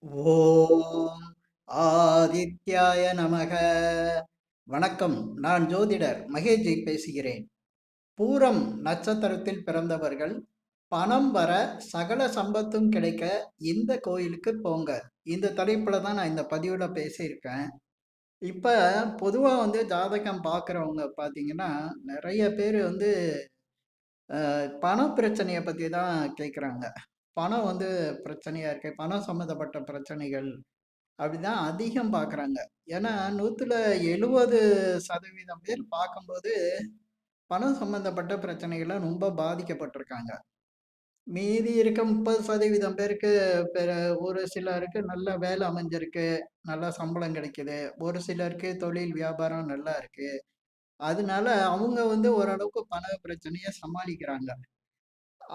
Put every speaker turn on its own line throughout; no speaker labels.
ஓம் ஆதித்யாய நமக. வணக்கம். நான் ஜோதிடர் மகேஷ்ஜி பேசுகிறேன். பூரம் நட்சத்திரத்தில் பிறந்தவர்கள் பணம் வர சகல சம்பத்தும் கிடைக்க இந்த கோயிலுக்கு போங்க. இந்த தலைப்புல தான் நான் இந்த பதிவுல பேசியிருக்கேன். இப்ப பொதுவா ஜாதகம் பார்க்குறவங்க பார்த்தீங்கன்னா, நிறைய பேர் பண பிரச்சனைய பத்தி தான் கேட்குறாங்க. பணம் பிரச்சனையா இருக்கு. பணம் சம்மந்தப்பட்ட பிரச்சனைகள் அப்படிதான் அதிகம் பார்க்குறாங்க. ஏன்னா 100ல 70% பேர் பார்க்கும்போது, பணம் சம்மந்தப்பட்ட பிரச்சனைகள்ல ரொம்ப பாதிக்கப்பட்டிருக்காங்க. மீதி இருக்க 30% பேருக்கு பெற ஒரு சிலருக்கு நல்ல வேலை அமைஞ்சிருக்கு, நல்ல சம்பளம் கிடைக்குது. ஒரு சிலருக்கு தொழில், வியாபாரம் நல்லா இருக்கு. அதனால அவங்க ஓரளவுக்கு பண பிரச்சனைய சமாளிக்கிறாங்க.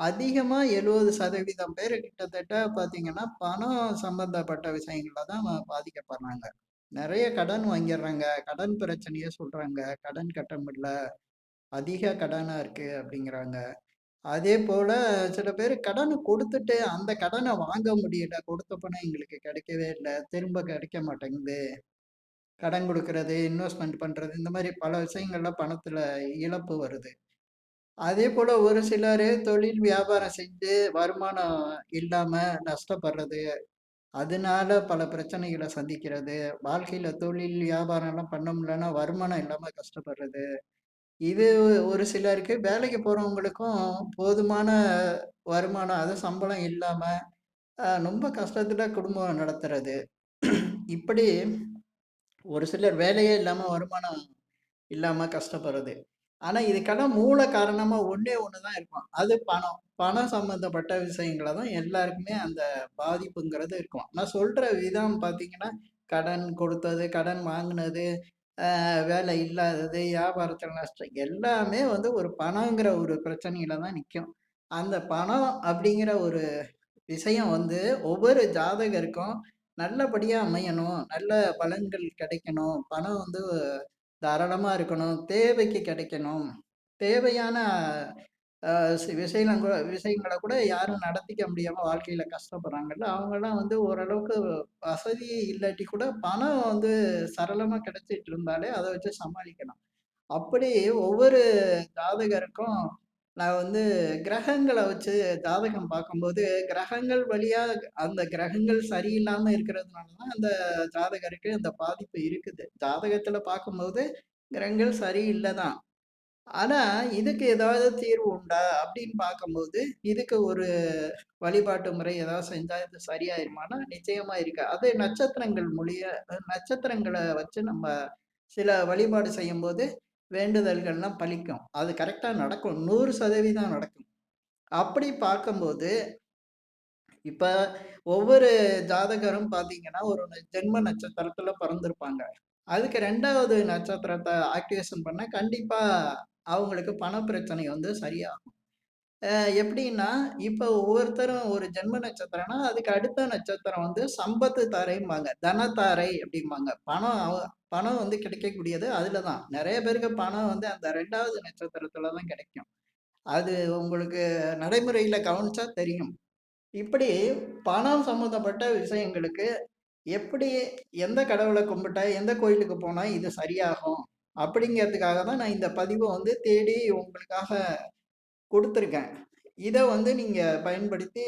அதிகமா 70% பேரு கிட்டத்தட்ட பார்த்தீங்கன்னா, பணம் சம்பந்தப்பட்ட விஷயங்கள்ல தான் பாதிக்கப்படுறாங்க. நெறைய கடன் வாங்கிர்றாங்க. கடன் பிரச்சனைய சொல்றாங்க. கடன் கட்ட முடியல. அதிக கடனா இருக்கு அப்படிங்கிறாங்க. அதேபோல சில பேரு கடன குடுத்துட்டு, அந்த கடன வாங்க முடியல. கொடுத்த பணம் எங்களுக்கு கிடைக்கவே இல்ல. திரும்ப கிடைக்க மாட்டேங்குது. கடன் குடுக்குறது, இன்வெஸ்ட்மென்ட் பண்றது, இந்த மாரி பல விஷயங்கள்ல பணத்துல இழப்பு வருது. அதேபோல ஒரு சிலரு தொழில் வியாபாரம் செஞ்சு வருமானம் இல்லாம நஷ்டப்படுறது. அதனால பல பிரச்சனைகள சந்திக்கிறது. வாழ்க்கையில தொழில், வியாபாரம்லாம் பண்ண முடியலன்னா வருமானம் இல்லாம கஷ்டப்படுறது. இது ஒரு சிலருக்கு வேலைக்கு போறவங்களுக்கும் போதுமான வருமானம், அது சம்பளம் இல்லாம ரொம்ப கஷ்டத்துல குடும்பம் நடத்துறது. இப்படி ஒரு சிலர் வேலையே இல்லாம வருமானம் இல்லாம கஷ்டப்படுறது. ஆனா, இதுக்கெல்லாம் மூல காரணமா ஒண்ணே ஒண்ணு தான் இருக்கும். அது பணம். பணம் சம்மந்தப்பட்ட விஷயங்கள தான் எல்லாருக்குமே அந்த பாதிப்புங்கிறது இருக்கும். நான் சொல்ற விதம் பார்த்தீங்கன்னா, கடன் கொடுத்தது, கடன் வாங்குனது, வேலை இல்லாதது, வியாபாரத்துல நஷ்டம் எல்லாமே ஒரு பணங்கிற ஒரு பிரச்சனையில தான் நிக்கும். அந்த பணம் அப்படிங்கிற ஒரு விஷயம் ஒவ்வொரு ஜாதகருக்கும் நல்லபடியா அமையணும். நல்ல பலன்கள் கிடைக்கணும். பணம் தாராளமா இருக்கணும். தேவைக்கு கிடைக்கணும். தேவையான அ விஷயங்கள கூட யாரும் நடத்திக்க முடியாம வாழ்க்கையில கஷ்டப்படுறாங்கல்ல, அவங்கலாம் ஓரளவுக்கு வசதி இல்லாட்டி கூட பணம் சரளமா கிடைச்சிட்டு இருந்தாலே, அத வச்சு சமாளிக்கலாம். அப்படி ஒவ்வொரு ஜாதகருக்கும் நான் கிரகங்கள வச்சு ஜாதகம் பார்க்கும்போது, கிரகங்கள் வழியா அந்த கிரகங்கள் சரியில்லாம இருக்கிறதுனால தான் அந்த ஜாதகருக்கு அந்த பாதிப்பு இருக்குது. ஜாதகத்துல பார்க்கும்போது கிரகங்கள் சரியில்ல தான். ஆனா, இதுக்கு ஏதாவது தீர்வு உண்டா? அப்படின்னு பார்க்கும்போது, இதுக்கு ஒரு வழிபாட்டு முறை ஏதாவது செஞ்சா இது சரியாயிருமான்னா, நிச்சயமா இருக்கு. அது நட்சத்திரங்கள வச்சு நம்ம சில வழிபாடு செய்யும்போது, வேண்டுதல்கள்லாம் பலிக்கும். அது கரெக்ட்டா நடக்கும். 100% நடக்கும். அப்படி பார்க்கும்போது, இப்ப ஒவ்வொரு ஜாதகரும் பார்த்தீங்கன்னா, ஒரு ஜென்ம நட்சத்திரத்துல பொறந்திருப்பாங்க. அதுக்கு 2வது நட்சத்திரத்த ஆக்டிவேஷன் பண்ணா, கண்டிப்பா அவங்களுக்கு பண பிரச்சனை சரியாகும். அ எப்படின்னா, இப்ப ஒவ்வொருத்தரும் ஒரு ஜென்ம நட்சத்திரம்னா, அதுக்கு அடுத்த நட்சத்திரம் சம்பத்து தாரைம்பாங்க. தனதாரை அப்படிம்பாங்க. பணம் கிடைக்கக்கூடியது அதுல தான். நெறைய பேருக்கு பணம் அந்த 2வது நட்சத்திரத்துல தான் கிடைக்கும். அது உங்களுக்கு நடைமுறையில கவனிச்சா தெரியும். இப்படி பணம் சம்மந்தப்பட்ட விஷயங்களுக்கு எப்படி எந்த கடவுள கும்பிட்டா, எந்த கோயிலுக்கு போனா இது சரியாகும்? அப்படிங்கிறதுக்காக தான் நான் இந்த பதிவ தேடி உங்களுக்காக குடுத்துருக்கேன். இத நீங்க பயன்படுத்தி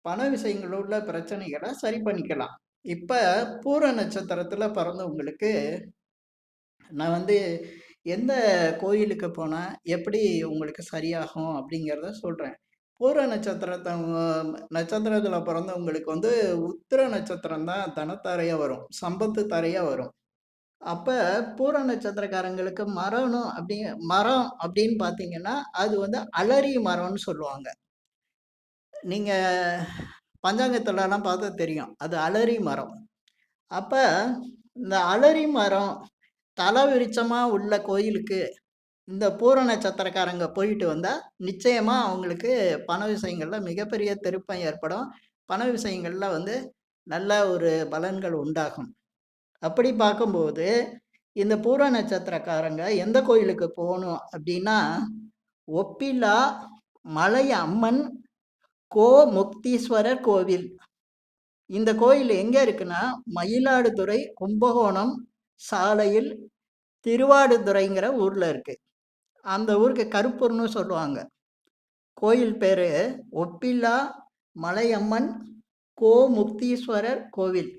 பண விஷயங்கள்ல உள்ள பிரச்சனைகள சரி பண்ணிக்கலாம். இப்ப பூர நட்சத்திரத்துல பிறந்தவங்களுக்கு நான் எந்த கோயிலுக்கு போனா எப்படி உங்களுக்கு சரியாகும் அப்படிங்கிறத சொல்றேன். பூர நட்சத்திரத்துல பிறந்தவங்களுக்கு உத்திர நட்சத்திரம் தான் தனத்தாரையா வரும். சம்பத்து தாரையா வரும். அப்ப பூர நட்சத்திரக்காரங்களுக்கு மரம் அப்படின்னு பார்த்தீங்கன்னா, அது அலரி மரம்னு சொல்லுவாங்க. நீங்க பஞ்சாங்கத்துலலாம் பார்த்தா தெரியும். அது அலரி மரம். அப்ப இந்த அலரி மரம் தல விருட்சமா உள்ள கோயிலுக்கு இந்த பூர நட்சத்திரக்காரங்க போயிட்டு வந்தா, நிச்சயமா அவங்களுக்கு பண விஷயங்கள்ல மிகப்பெரிய திருப்பம் ஏற்படும். பண விஷயங்கள்ல நல்ல ஒரு பலன்கள் உண்டாகும். அப்படி பார்க்கும்போது, இந்த பூர நட்சத்திரக்காரங்க எந்த கோயிலுக்கு போணும் அப்படின்னா, ஒப்பிலா மலை அம்மன் முக்தீஸ்வரர் கோவில். இந்த கோயில் எங்க இருக்குன்னா, மயிலாடுதுறை கும்பகோணம் சாலையில் திருவாடுதுறைங்கிற ஊர்ல இருக்கு. அந்த ஊருக்கு கருப்பூர்ன்னு சொல்லுவாங்க. கோயில் பேரு ஒப்பில்லா மலையம்மன் கோமுக்தீஸ்வரர் கோவில்.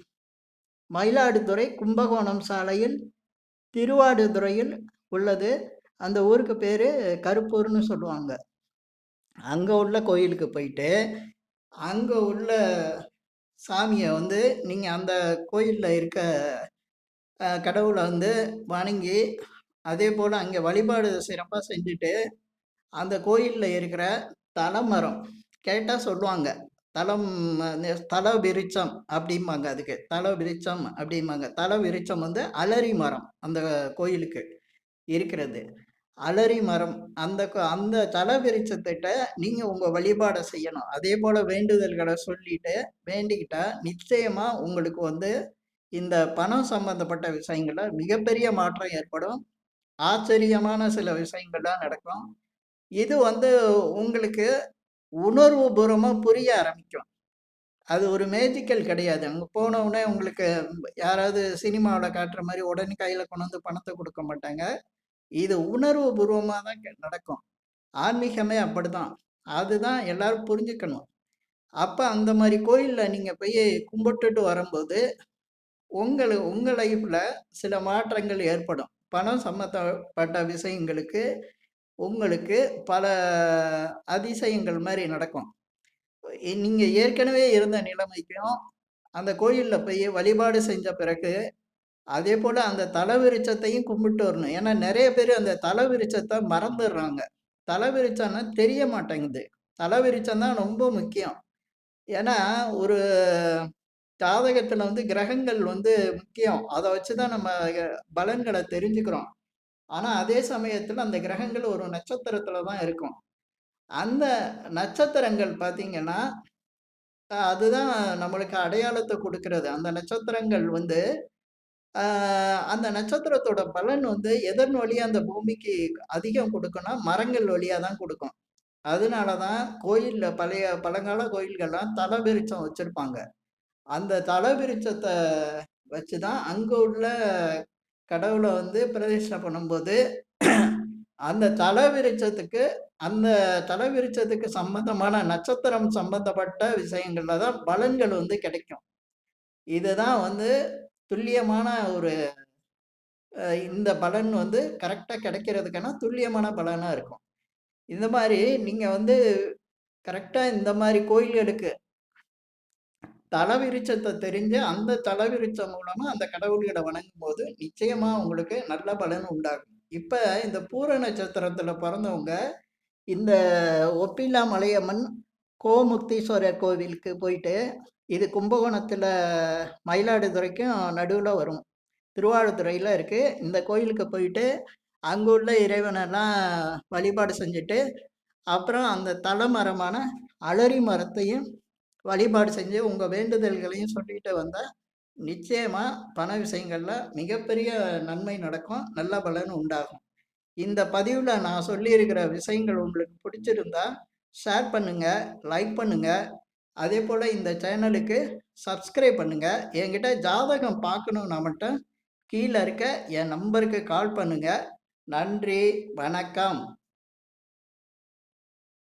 மயிலாடுதுறை கும்பகோணம் சாலையில் திருவாடுதுறையில் உள்ளது. அந்த ஊருக்கு பேரு கருப்பூர்ன்னு சொல்லுவாங்க. அங்க உள்ள கோயிலுக்கு போயிட்டு, அங்க உள்ள சாமிய வந்து நீங்க அந்த கோயில்ல இருக்க கடவுள வந்து வணங்கி, அதேபோல அங்க வழிபாடு சிறப்பா செஞ்சுட்டு, அந்த கோயில்ல இருக்கிற தலமரம் கேட்டா சொல்லுவாங்க. தலம் தல விருட்சம் அப்படிம்பாங்க அதுக்கு. தல விருட்சம் அப்படிம்பாங்க. தல விருட்சம் வந்து அலரி மரம் அந்த கோயிலுக்கு இருக்கிறது. அலரி மரம் அந்த தல விருட்சத்திட்ட நீங்க உங்க வழிபாட செய்யணும். அதேபோல வேண்டுதல்கள சொல்லிட்டு வேண்டிக்கிட்டா, நிச்சயமா உங்களுக்கு வந்து இந்த பணம் சம்பந்தப்பட்ட விஷயங்கள்ல மிகப்பெரிய மாற்றம் ஏற்படும். ஆச்சரியமான சில விஷயங்கள்லாம் நடக்கும். இது வந்து உங்களுக்கு உணர்வுபூர்வமா புரிய ஆரம்பிக்கும். அது ஒரு மேஜிக்கல் கிடையாது. அங்க போன உடனே உங்களுக்கு யாராவது சினிமாவுல காட்டுற மாரி உடனே கையில கொண்டு வந்து பணத்த குடுக்க மாட்டாங்க. இது உணர்வுபூர்வமா தான் நடக்கும். ஆன்மீகமே அப்படிதான். அதுதான் எல்லாரும் புரிஞ்சுக்கணும். அப்ப அந்த மாரி கோயில்ல நீங்க போய் கும்பிட்டுட்டு வரும்போது, உங்க லைஃப்ல சில மாற்றங்கள் ஏற்படும். பணம் சம்மந்தப்பட்ட விஷயங்களுக்கு உங்களுக்கு பல அதிசயங்கள் மாரி நடக்கும். நீங்க ஏற்கனவே இருந்த நிலைமைக்கும், அந்த கோயில்ல போய் வழிபாடு செஞ்ச பிறகு, அதேபோல அந்த தல விருட்சத்தையும் கும்பிட்டு வரணும். ஏன்னா நெறைய பேரு அந்த தல விருட்சத்த மறந்துடுறாங்க. தல விருட்சம்னா தெரிய மாட்டேங்குது. தல விருட்சம் தான் ரொம்ப முக்கியம். ஏன்னா, ஒரு ஜாதகத்துல வந்து கிரகங்கள் வந்து முக்கியம். அத வச்சு தான் நம்ம பலன்கள தெரிஞ்சுக்கிறோம். ஆனா, அதே சமயத்துல அந்த கிரகங்கள் ஒரு நட்சத்திரத்துல தான் இருக்கும். அந்த நட்சத்திரங்கள் பார்த்தீங்கன்னா, அதுதான் நம்மளுக்கு அடையாளத்த குடுக்கிறது. அந்த நட்சத்திரங்கள் வந்து அ அந்த நட்சத்திரத்தோட பலன் வந்து எதன் வழியா அந்த பூமிக்கு அதிகம் குடுக்கும்னா, மரங்கள் வழியா தான் குடுக்கும். அதனால தான் கோயில்ல பழங்கால கோயில்கள்லாம் தல விருட்சம் வச்சிருப்பாங்க. அந்த தல விருட்சத்த வச்சு தான் அங்க உள்ள கடவுள வந்து பிரதிஷ்டை பண்ணும்போது, அந்த தல விருட்சத்துக்கு அந்த தல விருட்சத்துக்கு சம்பந்தமான நட்சத்திரம் சம்பந்தப்பட்ட விஷயங்கள்ல தான் பலன்கள் வந்து கிடைக்கும். இதுதான் வந்து துல்லியமான ஒரு இந்த பலன் வந்து கரெக்ட்டா கிடைக்கிறதுக்கான துல்லியமான பலனா இருக்கும். இந்த மாரி நீங்க வந்து கரெக்ட்டா இந்த மாரி கோயில்களுக்கு தலவிருட்சத்த தெரிஞ்சு, அந்த தலவிருட்சம் மூலமா அந்த கடவுள்கள வணங்கும்போது, நிச்சயமா உங்களுக்கு நல்ல பலன் உண்டாகும். இப்ப இந்த பூர நட்சத்திரத்துல பொறந்தவங்க, இந்த ஒப்பில்லா மலையம்மன் கோமுக்தீஸ்வரர் கோவிலுக்கு போயிட்டு, இது கும்பகோணத்துல மயிலாடுதுறைக்கும் நடுவுல வரும். திருவாவடுதுறையில இருக்கு. இந்த கோயிலுக்கு போயிட்டு, அங்க உள்ள இறைவனெல்லாம் வழிபாடு செஞ்சுட்டு, அப்புறம் அந்த தலமரமான அலரி மரத்தையும் வழிபாடு செஞ்சு உங்க வேண்டுதல்களையும் சொல்லிட்டு வந்தா, நிச்சயமா பண விஷயங்கள்ல மிகப்பெரிய நன்மை நடக்கும். நல்ல பலன் உண்டாகும். இந்த பதிவுல நான் சொல்லியிருக்கிற விஷயங்கள் உங்களுக்கு பிடிச்சிருந்தா, ஷேர் பண்ணுங்க, லைக் பண்ணுங்க. அதேபோல இந்த சேனலுக்கு சப்ஸ்கிரைப் பண்ணுங்க. என்கிட்ட ஜாதகம் பார்க்கணும்னா மட்டும் கீழ இருக்க என் நம்பருக்கு கால் பண்ணுங்க. நன்றி, வணக்கம்.